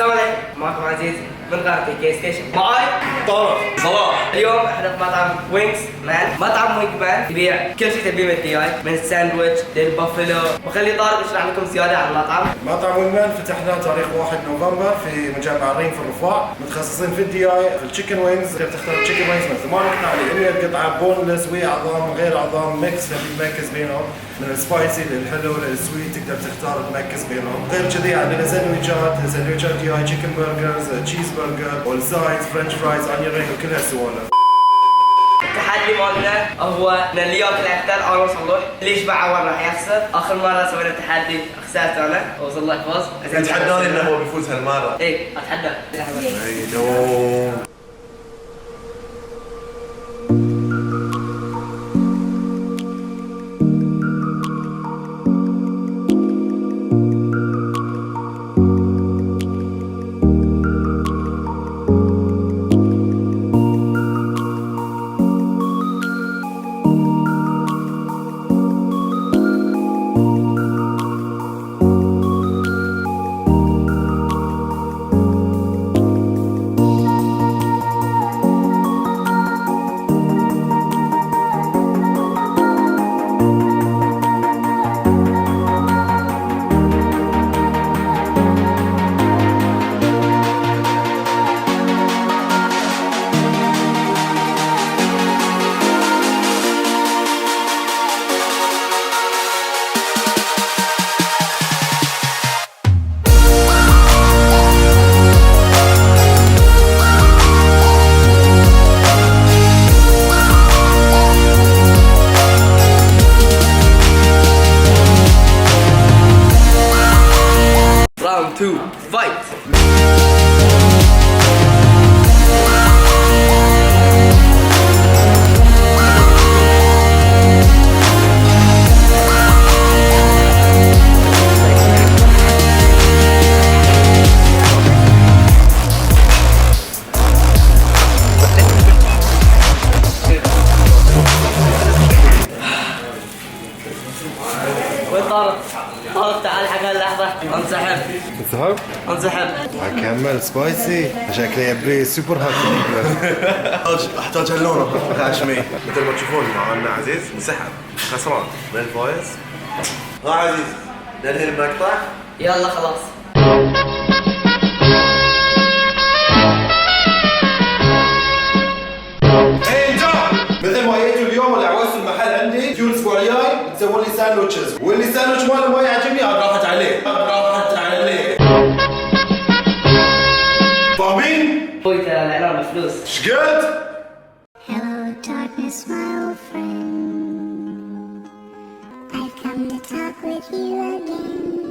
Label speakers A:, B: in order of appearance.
A: السلام عليكم، معكم عزيز من قناة كي ستيشن. معاي
B: طارق صلاح.
A: اليوم احنا في مطعم وينكس مان. مطعم وينك مان يبيع كل شيء تبيه من الدي اي، من الساندويتش للبافلو. وخلي طارق يشرح لكم زيادة عن المطعم.
B: مطعم وينمان فتحناه تاريخ 1 نوفمبر في مجمع الريم في الرفاع، متخصصين في الدي اي في التشيكن وينجز. تقدر تختار تشيكن وينجز مثل ما قلنا عليه 100 قطعة بونلس وعظام غير عظام ميكس، تبي تمكس بينهم من السبايسي للحلو للسويت، تقدر تختار تمكس بينهم. غير كذي عندنا سندويتشات دي اي، تشيكن برجرز، تشيز برجر، اول سايدز، فرنش فرايز، انيون رينج وكل هالسوالف.
A: التحدي مالنا هو ان اللي ياكل اكثر انا وصلوح، اللي يشبع اول راح يخسر. اخر مرة سوينا تحدي خسرت انا ووصل لك فوز.
C: اتحداني انه هو بيفوز هالمرة.
A: ايه اتحدى. Round 2 fight. وين طارق؟ طارق تعال حق هاللحظة. انسحب.
B: انسحب؟
A: انسحب.
B: اكمل سبايسي شكله يبي سوبر هات.
C: احتاج هاللون غاشمي مثل ما تشوفون معنا عزيز انسحب خسران من الفايز. ها عزيز ننهي المقطع.
A: يلا خلاص.
B: مثل ما جيتوا اليوم العواس في المحل عندي، تجون الاسبوع الجاي تسوون لي ساندوتشز، واللي ساندوتش ماله ما يعجبني عاد راحت عليه. فاهمين؟
A: اخوي ترى الاعلان بفلوس.
B: ايش قلت؟
D: Hello, darkness, my old friend. I've come to talk with you again.